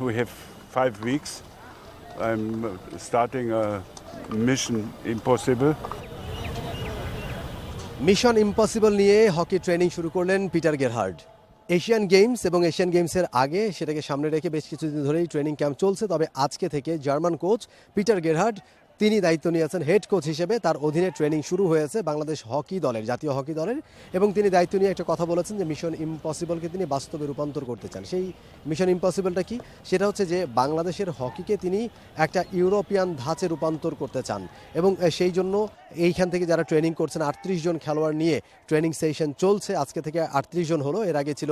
we have 5 weeks. I'm starting a mission impossible. Mission impossible নিয়ে hockey training শুরু করলেন Peter Gerhard. Asian games এবং Asian গেমসের আগে সেটাকে সামনে রেখে বেশ কিছুদিন ধরেই ট্রেনিং ক্যাম্প চলছে। তবে আজকে থেকে জার্মান কোচ পিটার গেরহার্ড তিনি দায়িত্ব নিয়েছেন হেড কোচ হিসেবে। তার অধীনে ট্রেনিং শুরু হয়েছে বাংলাদেশ হকি দলের, জাতীয় হকি দলের, এবং তিনি দায়িত্ব নিয়ে একটা কথা বলেছেন যে মিশন ইম্পসিবলকে তিনি বাস্তবে রূপান্তর করতে চান। সেই মিশন ইম্পসিবলটা কি? সেটা হচ্ছে যে বাংলাদেশের হকিকে তিনি একটা ইউরোপিয়ান ধাঁচে রূপান্তর করতে চান, এবং সেই জন্য এইখান থেকে যারা ট্রেনিং করছেন 38 জন খেলোয়াড় নিয়ে ট্রেনিং সেশন চলছে। আজকে থেকে 38 জন হলো, এর আগে ছিল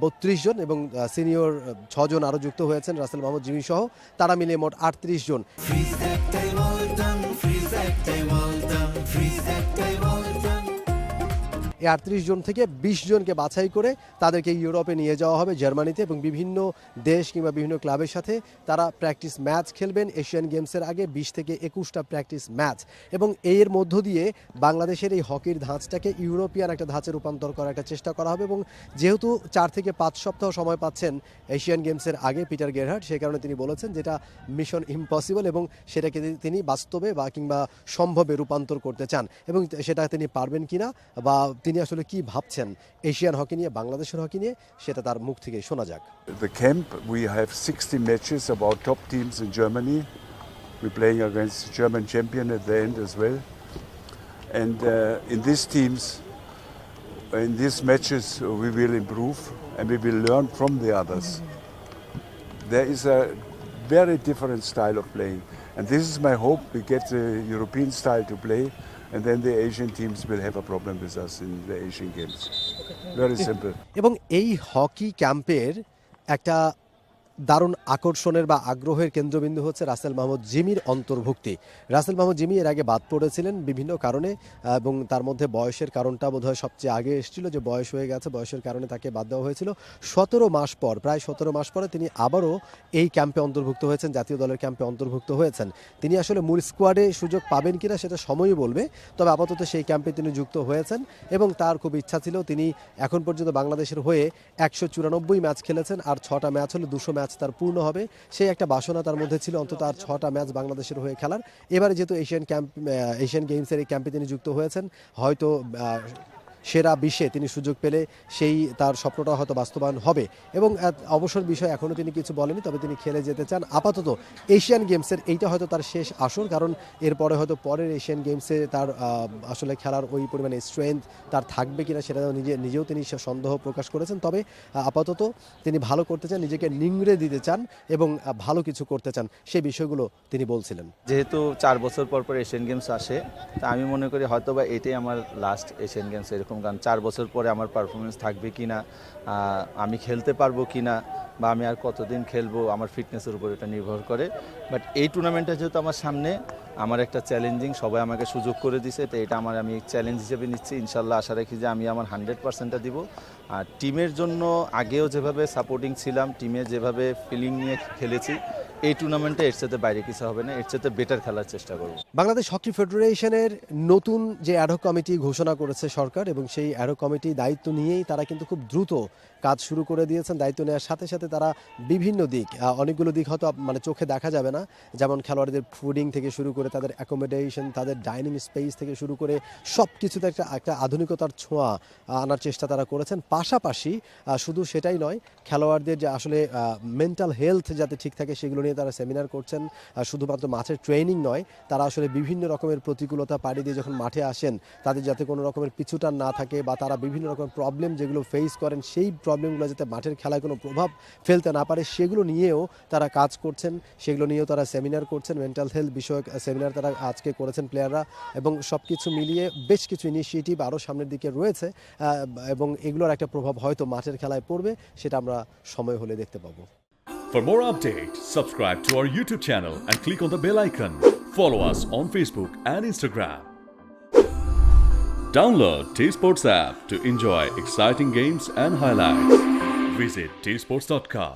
32 জন, এবং সিনিয়র 6 জন আরও যুক্ত হয়েছেন রাসেল মাহমুদ জিমি সহ। তারা মিলিয়ে মোট 38 জন। এই 38 জন থেকে 20 জনকে বাছাই করে তাদেরকে ইউরোপে নিয়ে যাওয়া হবে, জার্মানিতে, এবং বিভিন্ন দেশ কিংবা বিভিন্ন ক্লাবের সাথে তারা প্র্যাকটিস ম্যাচ খেলবেন এশিয়ান গেমসের আগে। 20 থেকে 21টা প্র্যাকটিস ম্যাচ, এবং এর মধ্য দিয়ে বাংলাদেশের এই হকির ধাঁচটাকে ইউরোপিয়ান একটা ধাঁচে রূপান্তর করার একটা চেষ্টা করা হবে। এবং যেহেতু 4 থেকে 5 সপ্তাহ সময় পাচ্ছেন এশিয়ান গেমসের আগে পিটার গেরহার্ড, সেই কারণে তিনি বলেছেন যেটা মিশন ইম্পসিবল, এবং সেটাকে তিনি বাস্তবে বা কিংবা সম্ভবে রূপান্তর করতে চান, এবং সেটা তিনি পারবেন কিনা বা তিনি আসলে কি ভাবছেন এশিয়ান হকি নিয়ে, বাংলাদেশের হকি নিয়ে, সেটা তার মুখ থেকে শোনা যাক। The camp, we have 60 matches about top teams in Germany. We're playing against the German champion at the end as well. And in these teams, in these matches, we will improve and we will learn from the others. There is a very different style of playing. And this is my hope, we get the European style to play, and then the Asian teams will have a problem with us in the Asian Games. Very simple. এবং এই hockey ক্যাম্পের একটা দারুণ আকর্ষণের বা আগ্রহের কেন্দ্রবিন্দু হচ্ছে রাসেল মাহমুদ জিমির অন্তর্ভুক্তি। রাসেল মাহমুদ জিমি এর আগে বাদ পড়েছিলেন বিভিন্ন কারণে, এবং তার মধ্যে বয়সের কারণটা বোধহয় সবচেয়ে আগে এসেছিল, যে বয়স হয়ে গেছে, বয়সের কারণে তাকে বাদ দেওয়া হয়েছিল। 17 মাস পর, প্রায় 17 মাস পরে তিনি আবারও এই ক্যাম্পে অন্তর্ভুক্ত হয়েছেন, জাতীয় দলের ক্যাম্পে অন্তর্ভুক্ত হয়েছেন। তিনি আসলে মূল স্কোয়াডে সুযোগ পাবেন কিনা সেটা সময়ই বলবে, তবে আপাতত সেই ক্যাম্পে তিনি যুক্ত হয়েছেন, এবং তার খুব ইচ্ছা ছিল। তিনি এখন পর্যন্ত বাংলাদেশের হয়ে 194 ম্যাচ খেলেছেন, আর 6টা ম্যাচ হলে 200 ম্যাচ তার পূর্ণ হবে। সেই একটা বাসনা তার মধ্যে ছিল অন্তত আর 6টা ম্যাচ বাংলাদেশের হয়ে খেলার। এবারে যেহেতু এশিয়ান গেমসের এই ক্যাম্পে তিনি যুক্ত হয়েছেন, হয়তো সেরা 20-এ তিনি সুযোগ পেলে সেই তার স্বপ্নটা হয়তো বাস্তবায়ন হবে। এবং অবসর বিষয় এখনও তিনি কিছু বলেনি, তবে তিনি খেলে যেতে চান। আপাতত এশিয়ান গেমসের এইটা হয়তো তার শেষ আসর, কারণ এরপরে হয়তো পরের এশিয়ান গেমসে তার আসলে খেলার ওই পরিমাণে স্ট্রেংথ তার থাকবে কিনা সেটা নিজেও তিনি সন্দেহ প্রকাশ করেছেন। তবে আপাতত তিনি ভালো করতে চান, নিজেকে নিংড়ে দিতে চান, এবং ভালো কিছু করতে চান, সেই বিষয়গুলো তিনি বলছিলেন। যেহেতু 4 বছর পর পর এশিয়ান গেমস আসে, তা আমি মনে করি হয়তো বা এটাই আমার লাস্ট এশিয়ান গেমস, এরকম কারণ 4 বছর পরে আমার পারফরমেন্স থাকবে কি না, আমি খেলতে পারবো কি না, বা আমি আর কতদিন খেলবো, আমার ফিটনেসের উপর এটা নির্ভর করে। বাট এই টুর্নামেন্টটা যেহেতু আমার সামনে, আমার একটা চ্যালেঞ্জিং, সবাই আমাকে সুযোগ করে দিছে, তো এটা আমি চ্যালেঞ্জ হিসেবে নিচ্ছি। ইনশাল্লাহ আশা রাখি যে আমি আমার 100%টা দিব। আর টিমের জন্য আগেও যেভাবে সাপোর্টিং ছিলাম, টিমে যেভাবে ফিলিং নিয়ে খেলেছি, এই টুর্নামেন্টে এর সাথে বাইরে কিছু হবে না, এর সাথে বেটার খেলার চেষ্টা করব। বাংলাদেশ হকি ফেডারেশনের নতুন যে অ্যাডহক কমিটি ঘোষণা করেছে সরকার, এবং সেই অ্যাডহক কমিটি দায়িত্ব নিয়েই তারা কিন্তু খুব দ্রুত কাজ শুরু করে দিয়েছেন। দায়িত্ব নেওয়ার সাথে সাথে তারা বিভিন্ন দিক, অনেকগুলো দিক হয়তো মানে চোখে দেখা যাবে না, যেমন খেলোয়াড়দের ফুডিং থেকে শুরু করে তাদের অ্যাকোমোডেশন, তাদের ডাইনিং স্পেস থেকে শুরু করে সব কিছুতে একটা আধুনিকতার ছোঁয়া আনার চেষ্টা তারা করেছেন। পাশাপাশি শুধু সেটাই নয়, খেলোয়াড়দের যে আসলে মেন্টাল হেলথ যাতে ঠিক থাকে সেগুলো নিয়ে তারা সেমিনার করছেন। শুধুমাত্র মাঠের ট্রেনিং নয়, তারা আসলে বিভিন্ন রকমের প্রতিকূলতা পাড়ি দিয়ে যখন মাঠে আসেন, তাদের যাতে কোনো রকমের পিছুটান না থাকে, বা তারা বিভিন্ন রকমের প্রবলেম যেগুলো ফেস করেন, সেই প্রবলেমগুলো যাতে মাঠের খেলায় কোনো প্রভাব ফেলতে না পারে, সেগুলো নিয়েও তারা কাজ করছেন, সেগুলো নিয়েও তারা সেমিনার করছেন। মেন্টাল হেলথ বিষয়ক সেমিনার তারা আজকে করেছেন প্লেয়াররা, এবং সব কিছু মিলিয়ে বেশ কিছু ইনিশিয়েটিভ আরও সামনের দিকে রয়েছে, এবং এগুলোর একটা প্রভাব হয়তো মাঠের খেলায় পড়বে, সেটা আমরা সময় হলে দেখতে পাবো। For more updates, subscribe to our YouTube channel and click on the bell icon. Follow us on Facebook and Instagram. Download T-Sports app to enjoy exciting games and highlights. Visit tsports.com.